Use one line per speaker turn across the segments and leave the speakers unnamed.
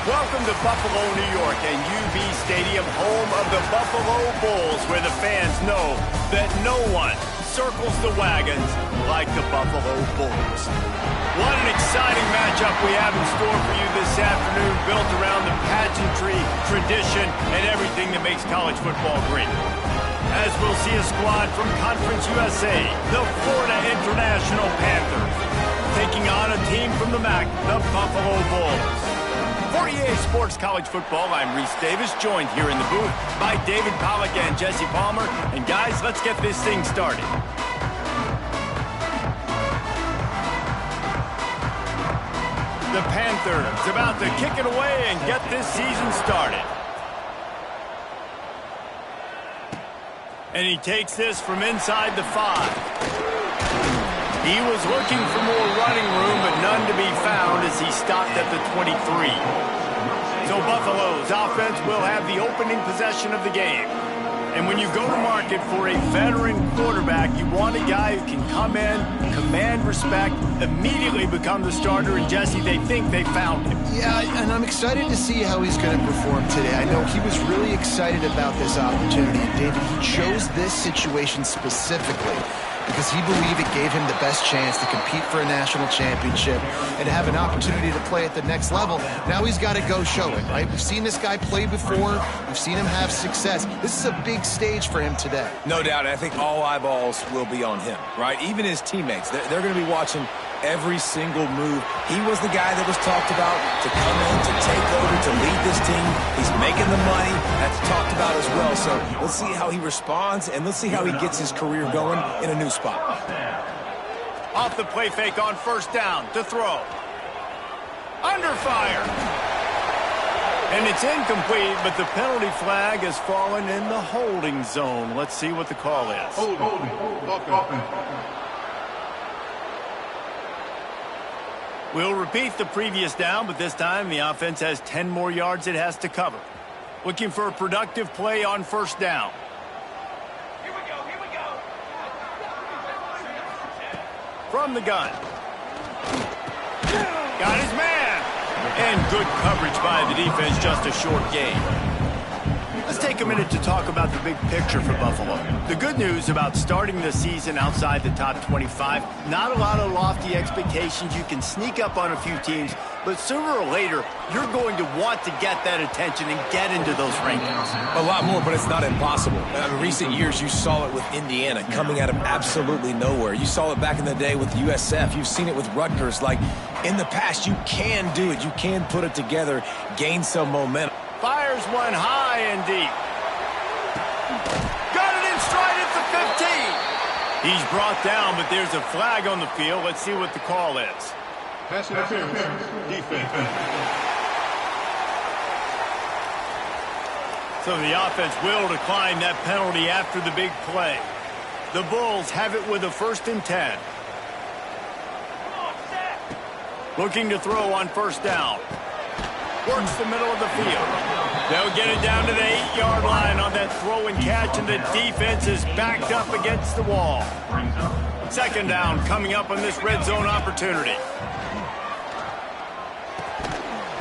Welcome to Buffalo, New York, and UB Stadium, home of the Buffalo Bulls, where the fans know that no one circles the wagons like the Buffalo Bulls. What an exciting matchup we have in store for you this afternoon, built around the pageantry, tradition, and everything that makes college football great. As we'll see a squad from Conference USA, the Florida International Panthers, taking on a team from the MAC, the Buffalo Bulls. For EA Sports College Football, I'm Reese Davis, joined here in the booth by David Pollack and Jesse Palmer. And guys, let's get this thing started. The Panthers about to kick it away and get this season started. And he takes this from inside the 5. He was looking for more running room, but none to be found as he stopped at the 23. So Buffalo's offense will have the opening possession of the game. And when you go to market for a veteran quarterback, you want a guy who can come in, command respect, immediately become the starter, and Jesse, they think they found him.
Yeah, and I'm excited to see how he's going to perform today. I know he was really excited about this opportunity, and David, he chose this situation specifically because he believed it gave him the best chance to compete for a national championship and to have an opportunity to play at the next level. Now he's got to go show it, right? We've seen this guy play before. We've seen him have success. This is a big stage for him today.
No doubt. I think all eyeballs will be on him, right? Even his teammates. They're going to be watching every single move. He was the guy that was talked about to come in, to take over, to lead this team. He's making the money. That's talked about as well. So let's see how he responds, and let's see how he gets his career going in a new spot.
Off the play fake on first down to throw. Under fire. And it's incomplete, but the penalty flag has fallen in the holding zone. Let's see what the call is.
Holding.
We'll repeat the previous down, but this time the offense has 10 more yards it has to cover. Looking for a productive play on first down.
Here we go.
From the gun. Got his man. And good coverage by the defense, just a short gain. Let's take a minute to talk about the big picture for Buffalo. The good news about starting the season outside the top 25, not a lot of lofty expectations. You can sneak up on a few teams, but sooner or later, you're going to want to get that attention and get into those rankings.
A lot more, but it's not impossible. In recent years, you saw it with Indiana coming out of absolutely nowhere. You saw it back in the day with USF. You've seen it with Rutgers. Like, in the past, you can do it. You can put it together, gain some momentum.
Fires one high and deep. Got it in stride at the 15. He's brought down, but there's a flag on the field. Let's see what the call is.
Pass interference. Defense.
So the offense will decline that penalty after the big play. The Bulls have it with a 1st and 10. Looking to throw on first down. Works the middle of the field. They'll get it down to the 8-yard line on that throw and catch, and the defense is backed up against the wall. 2nd down coming up on this red zone opportunity.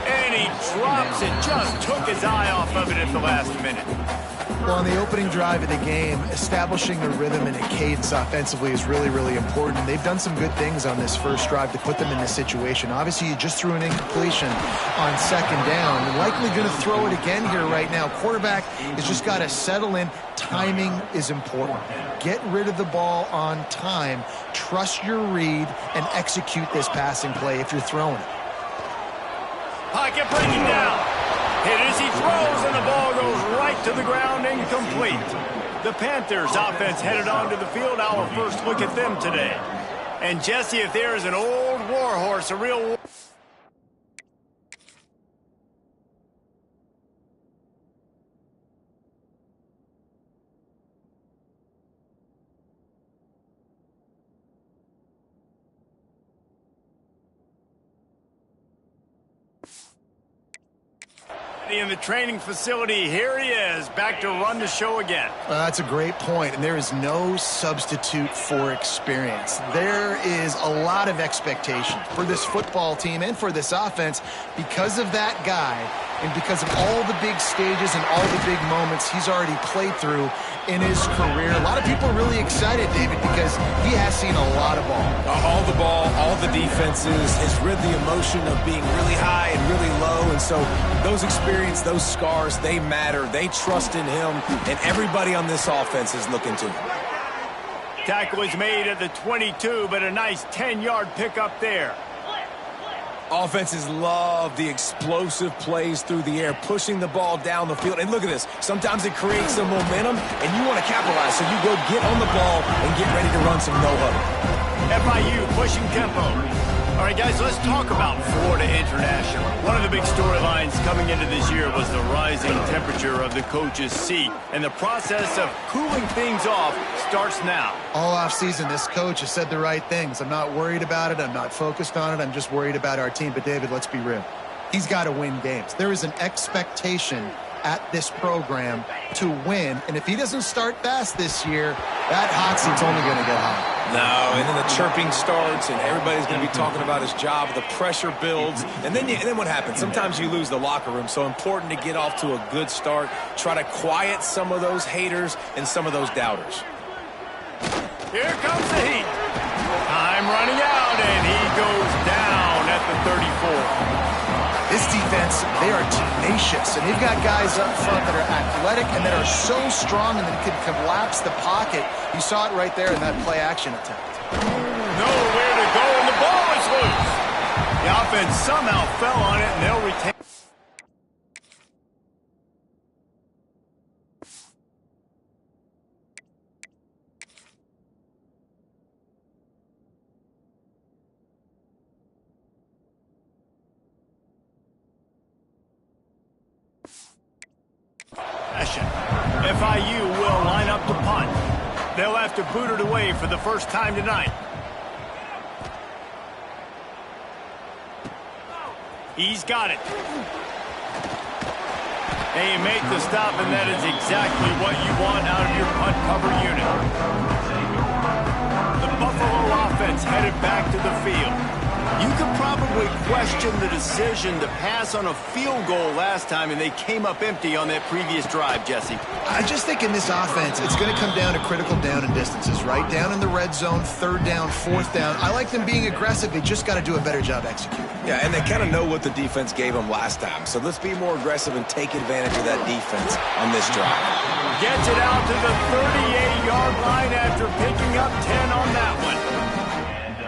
And he drops it, just took his eye off of it at the last minute.
Well, on the opening drive of the game, establishing a rhythm and a cadence offensively is really, really important. They've done some good things on this first drive to put them in this situation. Obviously, you just threw an incompletion on 2nd down. You're likely going to throw it again here right now. Quarterback has just got to settle in. Timing is important. Get rid of the ball on time. Trust your read and execute this passing play if you're throwing it.
Pocket breaking down. Hit as he throws, and the ball goes right to the ground, incomplete. The Panthers offense headed onto the field. Our first look at them today. And Jesse, if there is an old war horse, a real war In the training facility, here he is, back to run the show again.
That's a great point, and there is no substitute for experience. There is a lot of expectation for this football team and for this offense because of that guy and because of all the big stages and all the big moments he's already played through in his career. A lot of people are really excited, David, because he has seen a lot of ball.
All the ball, all the defenses, has rid the emotion of being really high and really low, and so those experience, those scars, they matter. They trust in him, and everybody on this offense is looking to him.
Tackle is made at the 22, but a nice 10-yard pickup there.
Offenses love the explosive plays through the air, pushing the ball down the field. And look at this. Sometimes it creates some momentum, and you want to capitalize. So you go get on the ball and get ready to run some no-huddle.
FIU pushing tempo. All right, guys, let's talk about Florida International. One of the big storylines coming into this year was the rising temperature of the coach's seat, and the process of cooling things off starts now.
All offseason, this coach has said the right things. I'm not worried about it. I'm not focused on it. I'm just worried about our team. But, David, let's be real. He's got to win games. There is an expectation at this program to win, and if he doesn't start fast this year, that hot seat's only going to get hot.
No, and then the chirping starts, and everybody's going to be talking about his job. The pressure builds, and then what happens? Sometimes you lose the locker room, so important to get off to a good start. Try to quiet some of those haters and some of those doubters.
Here comes the heat. Time running out, and he goes down at the 34.
This defense, they are tenacious, and they've got guys up front that are athletic and that are so strong and that can collapse the pocket. You saw it right there in that play-action attempt.
Nowhere to go, and the ball is loose. The offense somehow fell on it, and they'll retain. FIU will line up to punt. They'll have to boot it away for the first time tonight. He's got it. And you make the stop, and that is exactly what you want out of your punt cover unit. The Buffalo offense headed back to the field. You could probably question the decision to pass on a field goal last time, and they came up empty on that previous drive, Jesse.
I just think in this offense, it's going to come down to critical down and distances, right? Down in the red zone, third down, fourth down. I like them being aggressive. They just got to do a better job executing.
Yeah, and they kind of know what the defense gave them last time. So let's be more aggressive and take advantage of that defense on this drive.
Gets it out to the 38-yard line after picking up 10 on that one.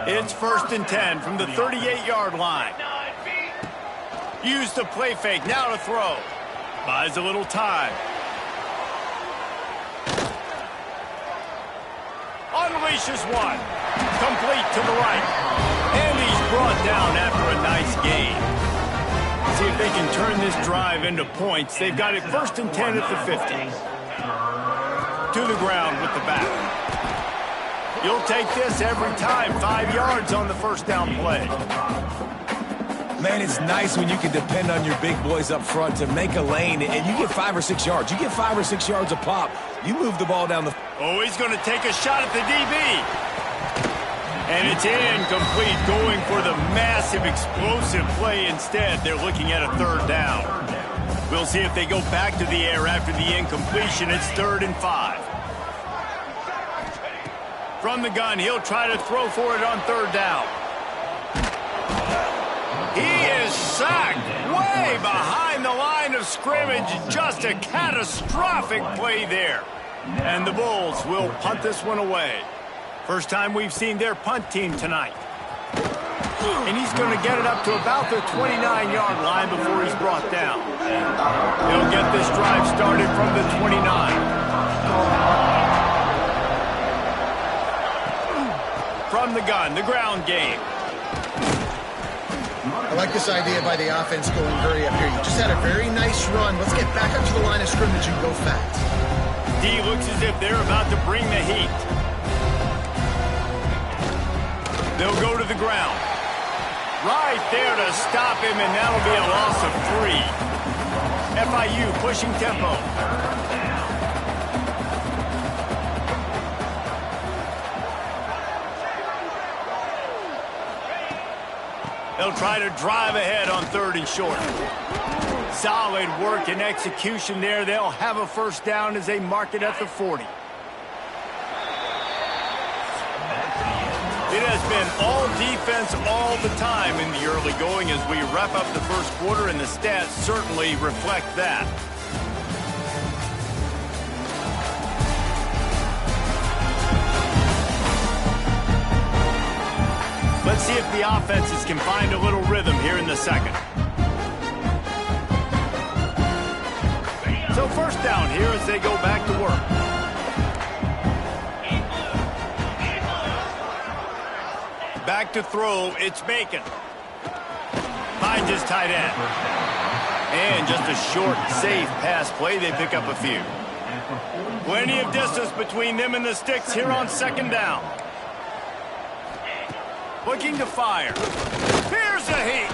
It's 1st and 10 from the 38-yard line. Use the play fake, now to throw. Buys a little time. Unleashes one. Complete to the right. And he's brought down after a nice gain. See if they can turn this drive into points. They've got it 1st and 10 at the 50. To the ground with the back. You'll take this every time. 5 yards on the first down play.
Man, it's nice when you can depend on your big boys up front to make a lane, and you get 5 or 6 yards. You get 5 or 6 yards a pop. You move the ball down the...
Oh, he's going to take a shot at the DB. And it's incomplete, going for the massive explosive play instead. They're looking at a 3rd down. We'll see if they go back to the air after the incompletion. It's 3rd and 5. From the gun, he'll try to throw for it on 3rd down. He is sacked way behind the line of scrimmage. Just a catastrophic play there. And the Bulls will punt this one away. First time we've seen their punt team tonight. And he's going to get it up to about the 29-yard line before he's brought down. He'll get this drive started from the 29. From the gun, the ground game.
I like this idea by the offense going hurry up here. You just had a very nice run. Let's get back up to the line of scrimmage and go fast.
D looks as if they're about to bring the heat. They'll go to the ground. Right there to stop him, and that'll be a loss of 3. FIU pushing tempo. They'll try to drive ahead on 3rd and short. Solid work and execution there. They'll have a first down as they mark it at the 40. It has been all defense all the time in the early going as we wrap up the first quarter, and the stats certainly reflect that. Let's see if the offenses can find a little rhythm here in the second. So first down here as they go back to work. Back to throw, it's Bacon. Finds his tight end. And just a short, safe pass play, they pick up a few. Plenty of distance between them and the sticks here on 2nd down. Looking to fire. Here's a heat.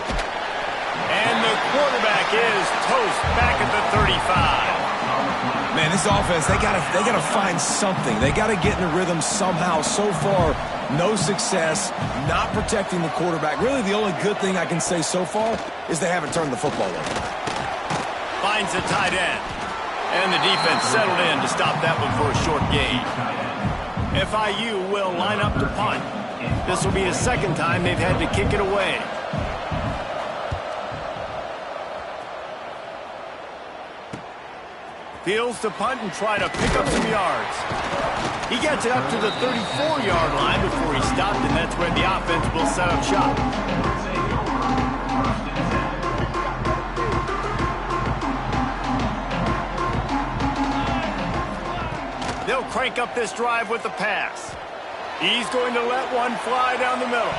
And the quarterback is toast back at the 35.
Man, this offense, they gotta find something. They gotta get in a rhythm somehow. So far, no success, not protecting the quarterback. Really, the only good thing I can say so far is they haven't turned the football over.
Finds the tight end. And the defense settled in to stop that one for a short gain. FIU will line up to punt. This will be the 2nd time they've had to kick it away. Fields to punt and try to pick up some yards. He gets it up to the 34-yard line before he stopped, and that's where the offense will set up shop. They'll crank up this drive with the pass. He's going to let one fly down the middle.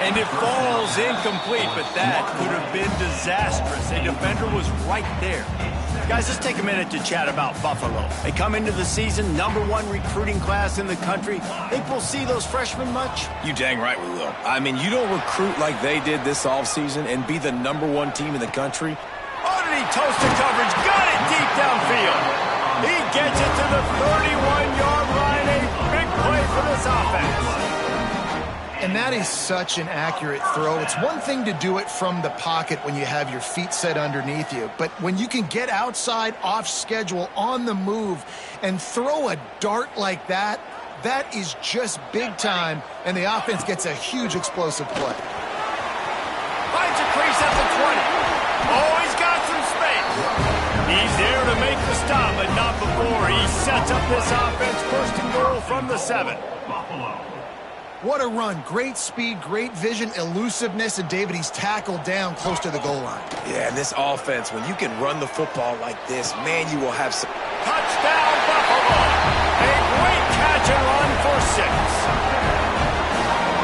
And it falls incomplete, but that could have been disastrous. A defender was right there. Guys, let's take a minute to chat about Buffalo. They come into the season, #1 recruiting class in the country. Think we'll see those freshmen much?
You dang right we will. I mean, you don't recruit like they did this offseason and be the #1 team in the country.
Oh, did he toast the coverage? Got it deep downfield. He gets it to the 31-yard line. A big play for this offense.
And that is such an accurate throw. It's one thing to do it from the pocket when you have your feet set underneath you, but when you can get outside, off schedule, on the move, and throw a dart like that, that is just big time, and the offense gets a huge explosive play.
Finds a crease at the 20. Oh, he's got some space. He's there to make the stop, but not before he sets up this offense first and goal from the 7.
What a run. Great speed, great vision, elusiveness, and David, he's tackled down close to the goal line.
Yeah, and this offense, when you can run the football like this, man, you will have some...
Touchdown, Buffalo! A great catch and run for 6.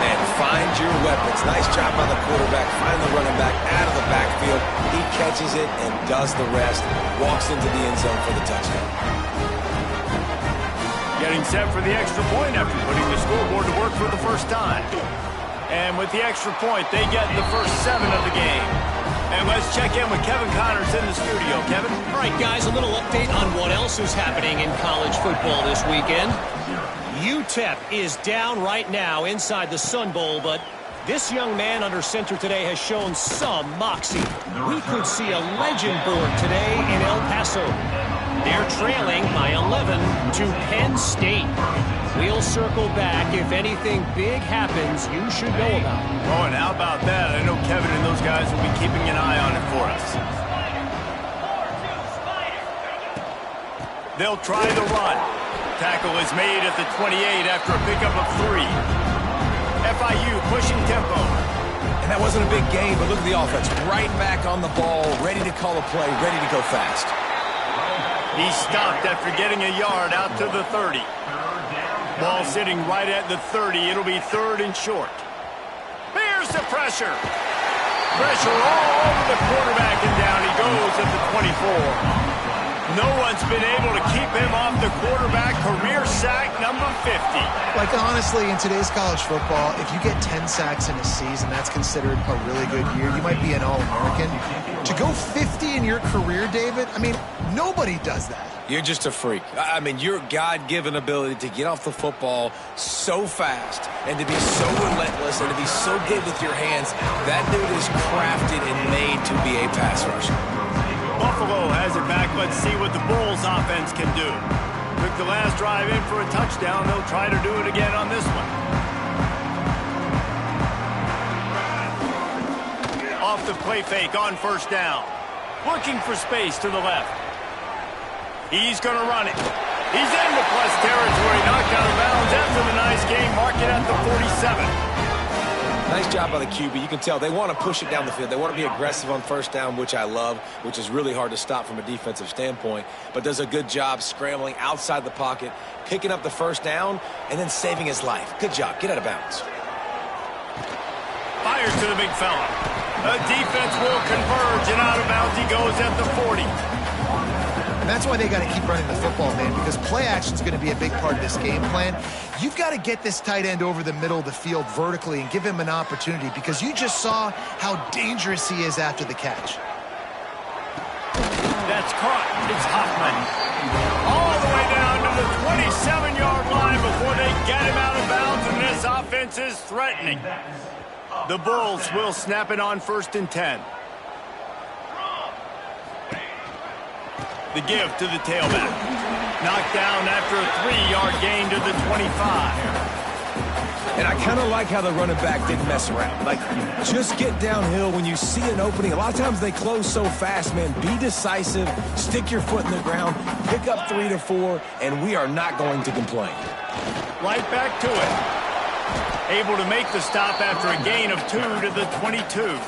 Man, find your weapons. Nice job by the quarterback. Find the running back out of the backfield. He catches it and does the rest. Walks into the end zone for the touchdown.
Getting set for the extra point after putting the scoreboard to work for the first time. And with the extra point, they get the first 7 of the game. And let's check in with Kevin Connors in the studio. Kevin?
All right, guys, a little update on what else is happening in college football this weekend. UTEP is down right now inside the Sun Bowl, but this young man under center today has shown some moxie. We could see a legend born today in El Paso. They're trailing by 11 to Penn State. We'll circle back if anything big happens you should know about.
Oh, and how about that? I know Kevin and those guys will be keeping an eye on it for us. They'll try the run. Tackle is made at the 28 after a pickup of 3. FIU pushing tempo.
And that wasn't a big game, but look at the offense. Right back on the ball, ready to call a play, ready to go fast.
He stopped after getting a yard out to the 30. Ball sitting right at the 30. It'll be 3rd and short. Here's the pressure. Pressure all over the quarterback, and down he goes at the 24. No one's been able to keep him off the quarterback. Career sack number 50.
Like, honestly, in today's college football, if you get 10 sacks in a season, that's considered a really good year. You might be an All-American. To go 50 in your career, David, I mean, nobody does that.
You're just a freak. I mean, your God-given ability to get off the football so fast and to be so relentless and to be so good with your hands, that dude is crafted and made to be a pass rusher.
Buffalo has it back. Let's see what the Bulls offense can do. Took the last drive in for a touchdown. They'll try to do it again on this one. Off the play fake on first down. Looking for space to the left. He's going to run it. He's into plus territory, knocked out of bounds after the nice game. Mark it at the 47.
Nice job by the QB. You can tell they want to push it down the field. They want to be aggressive on first down, which I love, which is really hard to stop from a defensive standpoint, but does a good job scrambling outside the pocket, picking up the first down, and then saving his life. Good job. Get out of bounds.
Fires to the big fella. The defense will converge, and out of bounds he goes at the 40.
And that's why they got to keep running the football, man, because play action is going to be a big part of this game plan. You've got to get this tight end over the middle of the field vertically and give him an opportunity, because you just saw how dangerous he is after the catch.
That's caught. It's Hoffman. All the way down to the 27-yard line before they get him out of bounds, and this offense is threatening. The Bulls will snap it on 1st and 10. The give to the tailback. Knocked down after a 3-yard gain to the 25.
And I kind of like how the running back didn't mess around. Like, just get downhill when you see an opening. A lot of times they close so fast, man. Be decisive, stick your foot in the ground, pick up 3 to 4, and we are not going to complain.
Right back to it. Able to make the stop after a gain of 2 to the 22.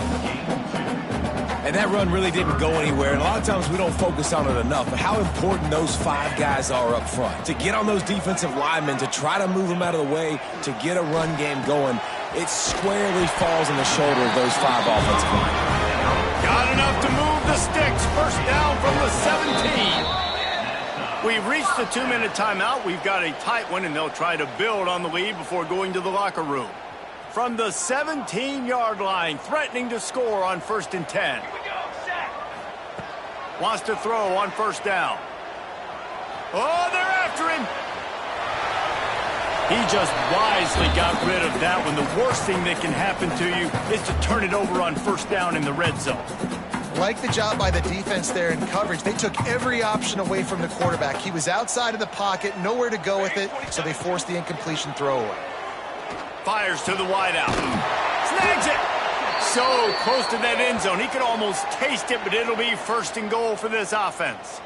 And that run really didn't go anywhere. And a lot of times we don't focus on it enough, but how important those 5 guys are up front. To get on those defensive linemen, to try to move them out of the way, to get a run game going, it squarely falls on the shoulder of those 5 offensive linemen.
Got enough to move the sticks. First down from the 17. We've reached the 2-minute timeout. We've got a tight one, and they'll try to build on the lead before going to the locker room. From the 17-yard line, threatening to score on 1st and 10. Wants to throw on first down. Oh, they're after him. He just wisely got rid of that one. The worst thing that can happen to you is to turn it over on first down in the red zone.
Like the job by the defense there in coverage. They took every option away from the quarterback. He was outside of the pocket, nowhere to go with it, so they forced the incompletion throwaway.
Fires to the wideout. Snags it. So close to that end zone. He could almost taste it, but it'll be 1st and goal for this offense.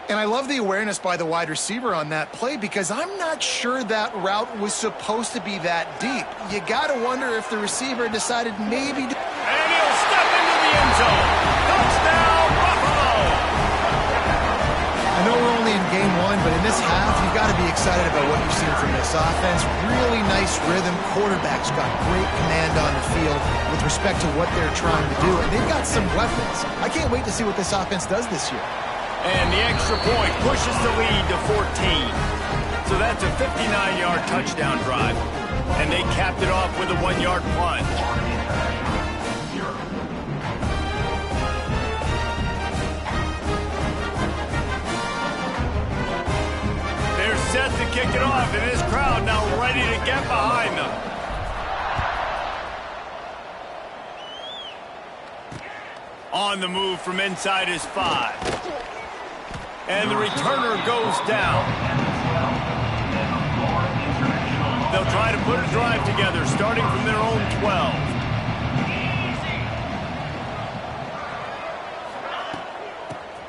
And I love the awareness by the wide receiver on that play, because I'm not sure that route was supposed to be that deep. You got to wonder if the receiver decided maybe to...
And he'll step into the end zone. Touchdown, Buffalo!
I know we're only in game 1, but in this half, you've got to be excited about what you've seen from this offense. Really nice rhythm. Quarterback's got great command on the field with respect to what they're trying to do. And they've got some weapons. I can't wait to see what this offense does this year.
And the extra point pushes the lead to 14. So that's a 59-yard touchdown drive. And they capped it off with a 1-yard plunge. They're set to kick it off, and this crowd now ready to get behind them. On the move from inside his 5. And the returner goes down. They'll try to put a drive together, starting from their own 12.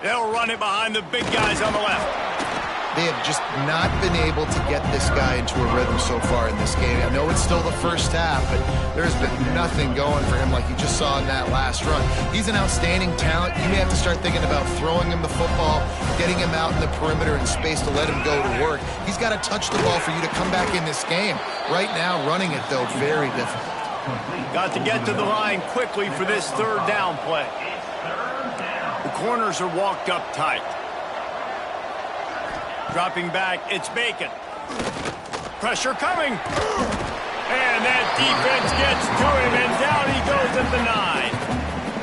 They'll run it behind the big guys on the left.
They have just not been able to get this guy into a rhythm so far in this game. I know it's still the first half, but there's been nothing going for him like you just saw in that last run. He's an outstanding talent. You may have to start thinking about throwing him the football, getting him out in the perimeter in space to let him go to work. He's got to touch the ball for you to come back in this game. Right now, running it, though, very difficult.
Got to get to the line quickly for this 3rd down play. The corners are walked up tight. Dropping back, it's Bacon. Pressure coming. And that defense gets to him, and down he goes at the 9.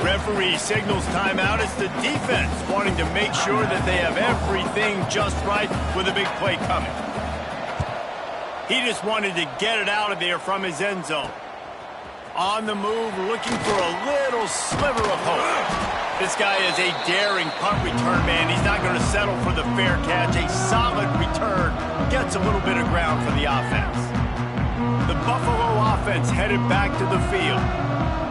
Referee signals timeout. It's the defense wanting to make sure that they have everything just right with a big play coming. He just wanted to get it out of there from his end zone. On the move, looking for a little sliver of hope. This guy is a daring punt return man. He's not going to settle for the fair catch. A solid return gets a little bit of ground for the offense. The Buffalo offense headed back to the field.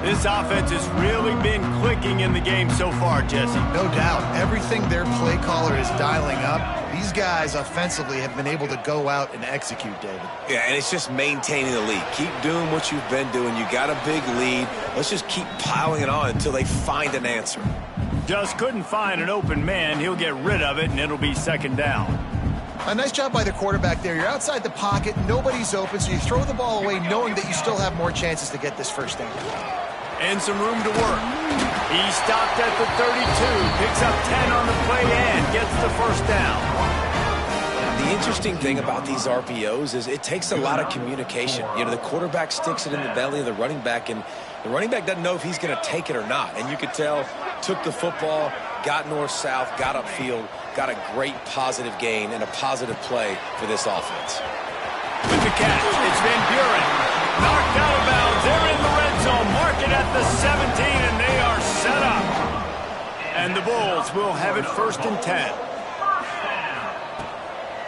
This offense has really been clicking in the game so far, Jesse.
No doubt. Everything their play caller is dialing up, these guys offensively have been able to go out and execute, David.
Yeah, and it's just maintaining the lead. Keep doing what you've been doing. You got a big lead. Let's just keep piling it on until they find an answer.
Just couldn't find an open man. He'll get rid of it, and it'll be second down.
A nice job by the quarterback there. You're outside the pocket. Nobody's open, so you throw the ball away knowing that you still have more chances to get this first down.
And some room to work. He stopped at the 32, picks up 10 on the play and gets the first down.
The interesting thing about these RPOs is it takes a lot of communication. You know, the quarterback sticks it in the belly of the running back, and the running back doesn't know if he's going to take it or not. And you could tell, took the football, got north-south, got upfield, got a great positive gain and a positive play for this offense.
With the catch, it's Van Buren. Knocked out of bounds. They're in the red zone. Mark it at the 17, and they are set up. And the Bulls will have it first and 10.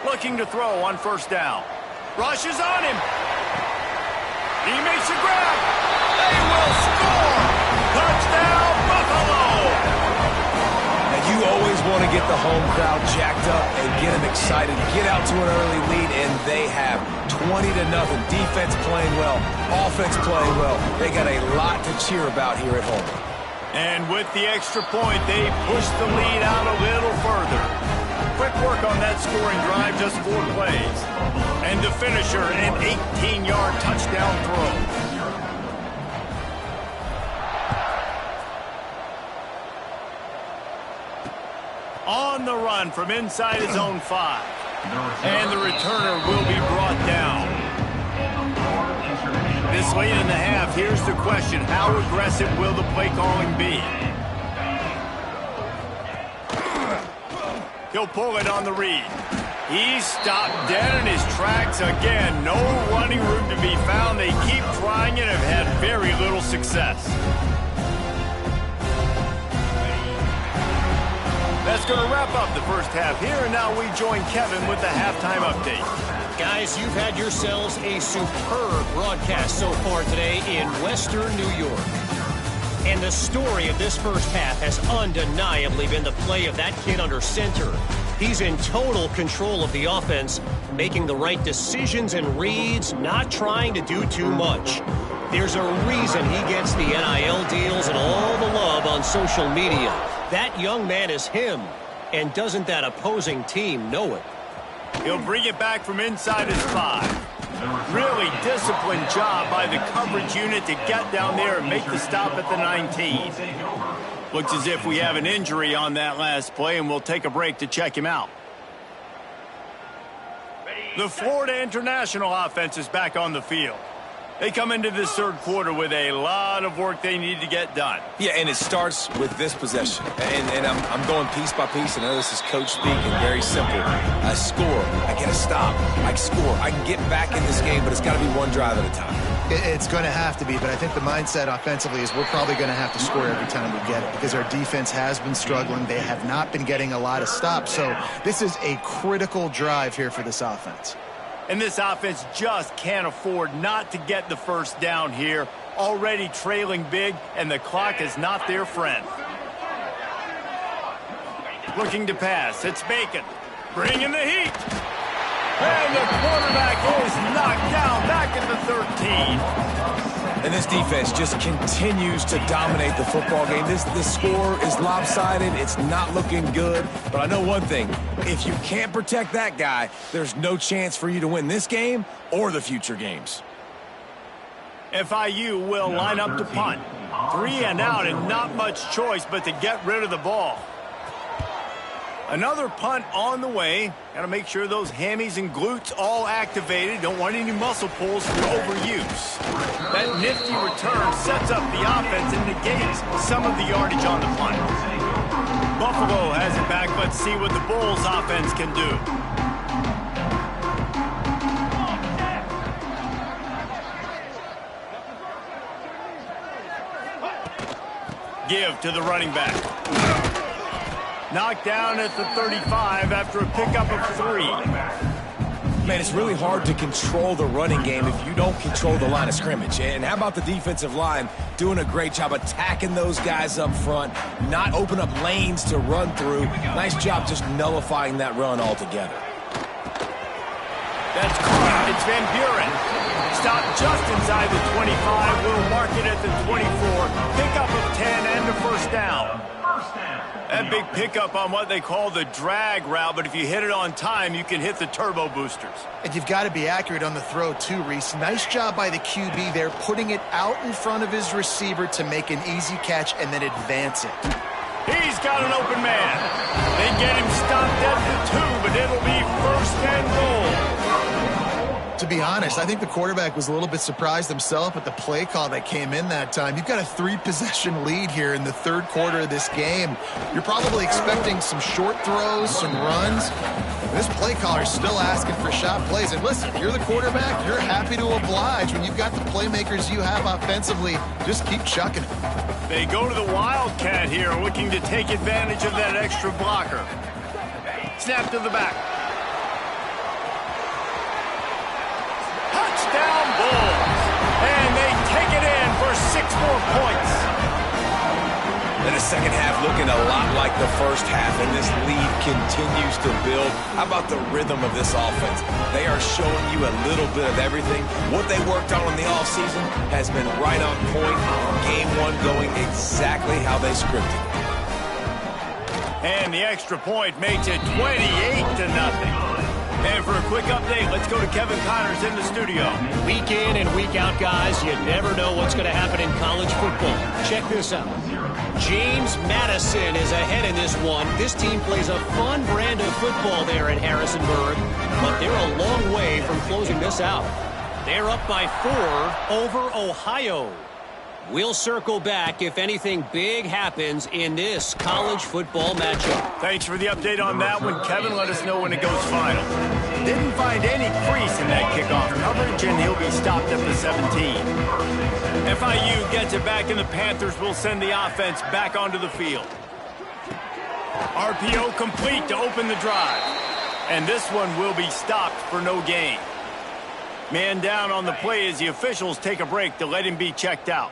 Looking to throw on first down. Rush is on him. He makes a grab. They will score. Touchdown, Buffalo.
Now, you always want to get the home crowd jacked up and get them excited. Get out to an early lead, and they have 20-0. Defense playing well. Offense playing well. They got a lot to cheer about here at home.
And with the extra point, they push the lead out a little further. Quick work on that scoring drive, just 4 plays. And the finisher, an 18-yard touchdown throw. On the run from inside his own 5. And the returner will be brought down. This late in the half, here's the question. How aggressive will the play calling be? He'll pull it on the read. He's stopped dead in his tracks again. No running room to be found. They keep trying and have had very little success. That's going to wrap up the first half here, and now we join Kevin with the halftime update.
Guys, you've had yourselves a superb broadcast so far today in Western New York. And the story of this first half has undeniably been the play of that kid under center. He's in total control of the offense, making the right decisions and reads, not trying to do too much. There's a reason he gets the NIL deals and all the love on social media. That young man is him, and doesn't that opposing team know it?
He'll bring it back from inside his 5. Really disciplined job by the coverage unit to get down there and make the stop at the 19. Looks as if we have an injury on that last play, and we'll take a break to check him out. The Florida International offense is back on the field. They come into this third quarter with a lot of work they need to get done.
Yeah, and it starts with this possession. And I'm going piece by piece. I know this is coach speaking, very simple. I score. I get a stop. I score. I can get back in this game, but it's got to be one drive at a time.
It's going to have to be, but I think the mindset offensively is we're probably going to have to score every time we get it because our defense has been struggling. They have not been getting a lot of stops. So this is a critical drive here for this offense.
And this offense just can't afford not to get the first down here. Already trailing big, and the clock is not their friend. Looking to pass. It's Bacon. Bringing the heat. And the quarterback is knocked down back at the 13.
And this defense just continues to dominate the football game. This score is lopsided. It's not looking good. But I know one thing. If you can't protect that guy, there's no chance for you to win this game or the future games.
FIU will line up to punt. 3 and out and not much choice but to get rid of the ball. Another punt on the way. Got to make sure those hammies and glutes all activated. Don't want any muscle pulls for overuse. That nifty return sets up the offense and negates some of the yardage on the punt. Buffalo has it back. Let's see what the Bulls offense can do. Give to the running back. Knocked down at the 35 after a pickup of 3.
Man, it's really hard to control the running game if you don't control the line of scrimmage. And how about the defensive line doing a great job attacking those guys up front, not open up lanes to run through. Nice job just nullifying that run altogether.
That's caught. It's Van Buren. Stopped just inside the 25. We'll mark it at the 24. Pickup of 10 and a first down. That big pickup on what they call the drag route, but if you hit it on time, you can hit the turbo boosters.
And you've got to be accurate on the throw too, Reese. Nice job by the QB there, putting it out in front of his receiver to make an easy catch and then advance it.
He's got an open man. They get him stopped at the 2, but it'll be first and goal.
To be honest, I think the quarterback was a little bit surprised himself at the play call that came in that time. You've got a 3-possession lead here in the third quarter of this game. You're probably expecting some short throws, some runs. This play caller is still asking for shot plays. And listen, if you're the quarterback, you're happy to oblige. When you've got the playmakers you have offensively, just keep chucking it.
They go to the Wildcat here, looking to take advantage of that extra blocker. Snap to the back. Touchdown Bulls. And they take it in for 6 more points.
And the second half looking a lot like the first half, and this lead continues to build. How about the rhythm of this offense? They are showing you a little bit of everything. What they worked on in the offseason has been right on point. Game 1 going exactly how they scripted.
And the extra point makes it 28-0. And for a quick update, let's go to Kevin Connors in the studio.
Week in and week out, guys, you never know what's going to happen in college football. Check this out. James Madison is ahead in this one. This team plays a fun brand of football there in Harrisonburg, but they're a long way from closing this out. They're up by 4 over Ohio. We'll circle back if anything big happens in this college football matchup.
Thanks for the update on that one, Kevin. Let us know when it goes final. Didn't find any crease in that kickoff coverage, and he'll be stopped at the 17. FIU gets it back, and the Panthers will send the offense back onto the field. RPO complete to open the drive. And this one will be stopped for no gain. Man down on the play as the officials take a break to let him be checked out.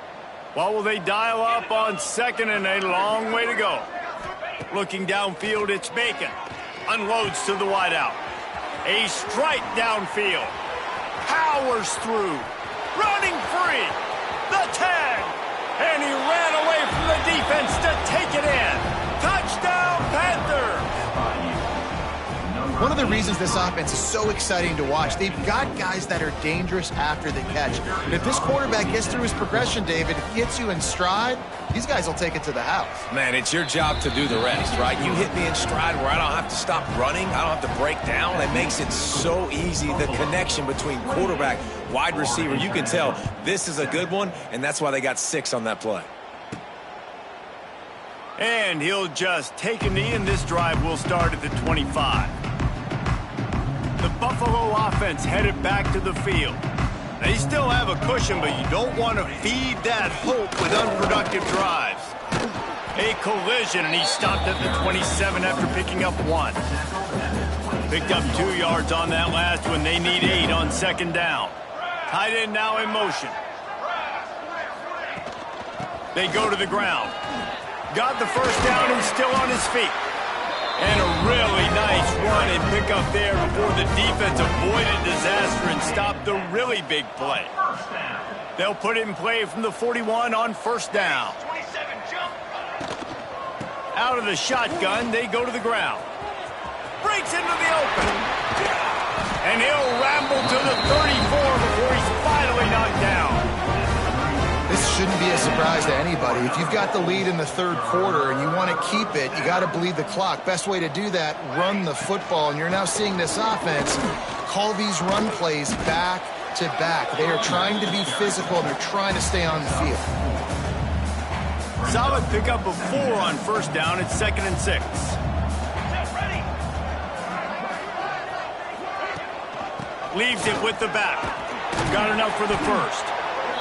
What will they dial up on second, and a long way to go? Looking downfield, it's Bacon. Unloads to the wideout. A strike downfield. Powers through. Running free. The tag. And he ran away from the defense to take it in. Touchdown, Panther.
One of the reasons this offense is so exciting to watch, they've got guys that are dangerous after the catch. And if this quarterback gets through his progression, David, if he gets you in stride, these guys will take it to the house.
Man, it's your job to do the rest, right? You hit me in stride where I don't have to stop running. I don't have to break down. It makes it so easy, the connection between quarterback, wide receiver. You can tell this is a good one, and that's why they got 6 on that play.
And he'll just take a knee, and this drive will start at the 25. The Buffalo offense headed back to the field. They still have a cushion, but you don't want to feed that hope with unproductive drives. A collision, and he stopped at the 27 after picking up 1. Picked up 2 yards on that last one. They need 8 on second down. Tight end now in motion. They go to the ground. Got the first down and still on his feet. And a really nice run and pick up there before the defense avoided disaster and stopped the really big play. They'll put it in play from the 41 on first down. Out of the shotgun, they go to the ground. Breaks into the open. And he'll ramble to the 34 before he's finally knocked down.
This shouldn't be a surprise to anybody. If you've got the lead in the third quarter and you want to keep it, you got to bleed the clock. Best way to do that, run the football. And you're now seeing this offense call these run plays back stepped it back. They are trying to be physical, and they're trying to stay on the field.
Solid pickup of 4 on first down. It's 2nd and 6. Leaves it with the back. Got enough for the first.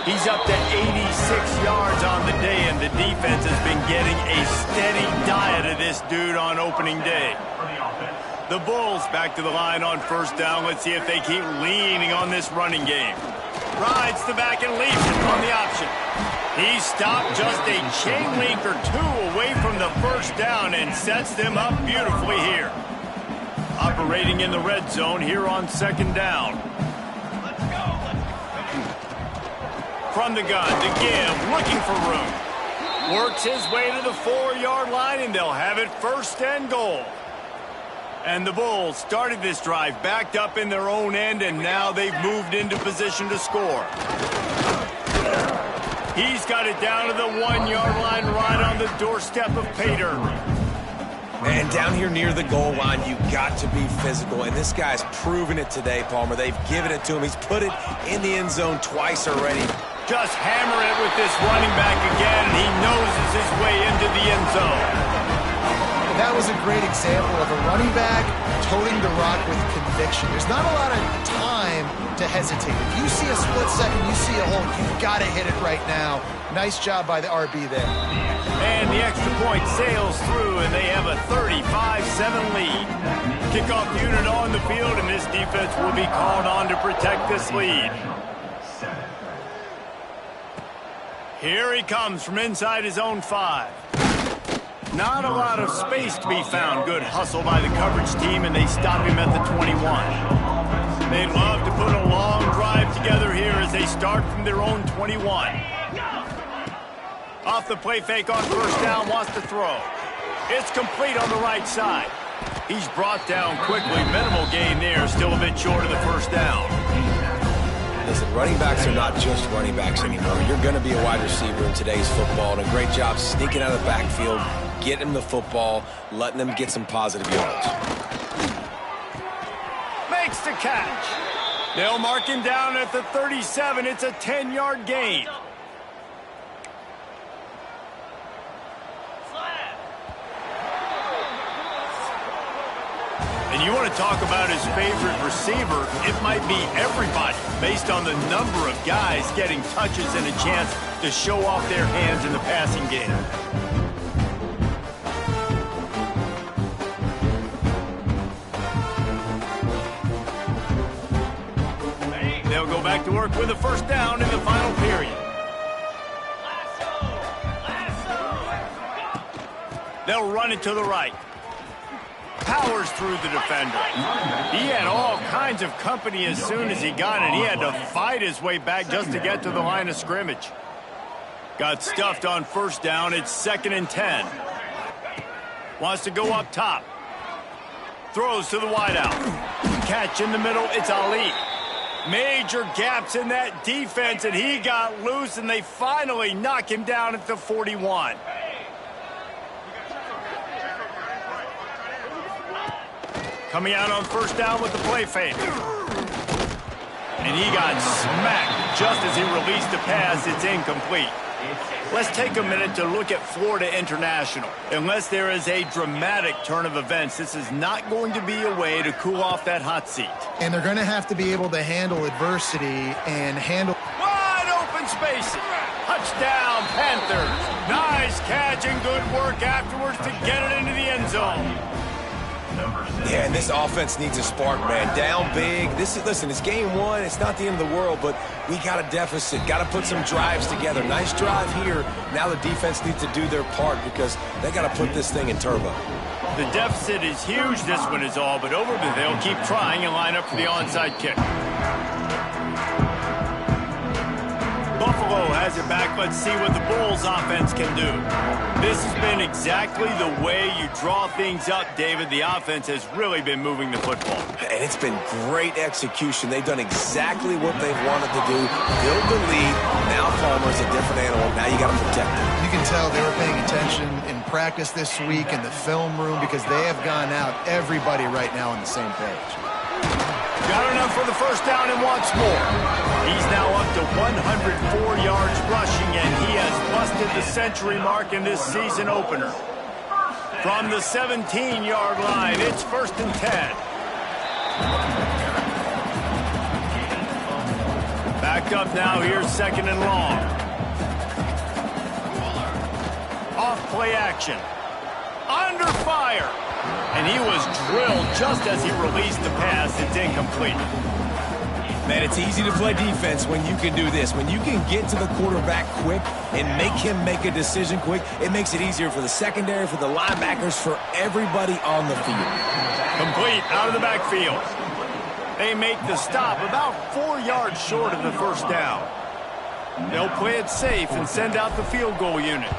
He's up to 86 yards on the day, and the defense has been getting a steady diet of this dude on opening day. The Bulls back to the line on first down. Let's see if they keep leaning on this running game. Rides the back and leaves it on the option. He stopped just a chain link or 2 away from the first down and sets them up beautifully here. Operating in the red zone here on 2nd down.
Let's go.
From the gun to give, looking for room. Works his way to the 4-yard line, and they'll have it 1st and goal. And the Bulls started this drive backed up in their own end, and now they've moved into position to score. He's got it down to the 1-yard line right on the doorstep of Pater.
And down here near the goal line, you got to be physical. And this guy's proven it today, Palmer. They've given it to him. He's put it in the end zone twice already.
Just hammer it with this running back again, and he noses his way into the end zone.
That was a great example of a running back toting the rock with conviction. There's not a lot of time to hesitate. If you see a split second, you see a hole, you've got to hit it right now. Nice job by the RB there.
And the extra point sails through, and they have a 35-7 lead. Kickoff unit on the field, and this defense will be called on to protect this lead. Here he comes from inside his own 5. Not a lot of space to be found. Good hustle by the coverage team, and they stop him at the 21. They'd love to put a long drive together here as they start from their own 21. Off the play fake on first down, wants to throw. It's complete on the right side. He's brought down quickly. Minimal gain there, still a bit short of the first down.
Listen, running backs are not just running backs anymore. You're going to be a wide receiver in today's football, and a great job sneaking out of the backfield, getting the football, letting them get some positive yards.
Makes the catch. They'll mark him down at the 37. It's a 10-yard gain. And you want to talk about his favorite receiver, it might be everybody, based on the number of guys getting touches and a chance to show off their hands in the passing game. They'll go back to work with a first down in the final period. They'll run it to the right. Powers through the defender. He had all kinds of company as soon as he got it. He had to fight his way back just to get to the line of scrimmage. Got stuffed on first down. It's 2nd and 10. Wants to go up top. Throws to the wideout. Catch in the middle. It's Ali. Major gaps in that defense, and he got loose, and they finally knock him down at the 41. Coming out on first down with the play fake. And he got smacked just as he released the pass. It's incomplete. Let's take a minute to look at Florida International. Unless there is a dramatic turn of events, this is not going to be a way to cool off that hot seat.
And they're going to have to be able to handle adversity and handle...
Wide open spaces. Touchdown, Panthers. Nice catch and good work afterwards to get it into the end zone.
Yeah, and this offense needs a spark, man. Down big. Listen, it's game 1. It's not the end of the world, but we got a deficit. Got to put some drives together. Nice drive here. Now the defense needs to do their part because they got to put this thing in turbo.
The deficit is huge. This one is all but over, but they'll keep trying and line up for the onside kick. Buffalo has it back. Let's see what the Bulls offense can do. This has been exactly the way you draw things up, David. The offense has really been moving the football.
And it's been great execution. They've done exactly what they've wanted to do. Build the lead. Now Palmer's a different animal. Now you got to protect him.
You can tell they were paying attention in practice this week in the film room because they have gone out, everybody right now on the same page.
Got enough for the first down and wants more. He's now up to 104 yards rushing, and he has busted the century mark in this season opener. From the 17-yard line, it's 1st and 10. Back up now, here's 2nd and long. Off play action. Under fire. And he was drilled just as he released the pass. It's incomplete.
Man, it's easy to play defense when you can do this. When you can get to the quarterback quick and make him make a decision quick, it makes it easier for the secondary, for the linebackers, for everybody on the field.
Complete out of the backfield. They make the stop about 4 yards short of the first down. They'll play it safe and send out the field goal unit.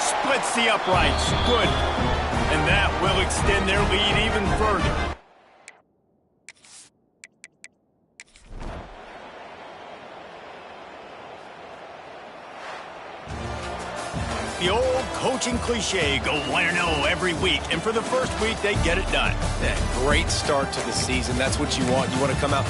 Splits the uprights. Good. And that will extend their lead even further. The old coaching cliche, go 1-0 every week. And for the first week, they get it done.
Yeah, great start to the season. That's what you want. You want to come out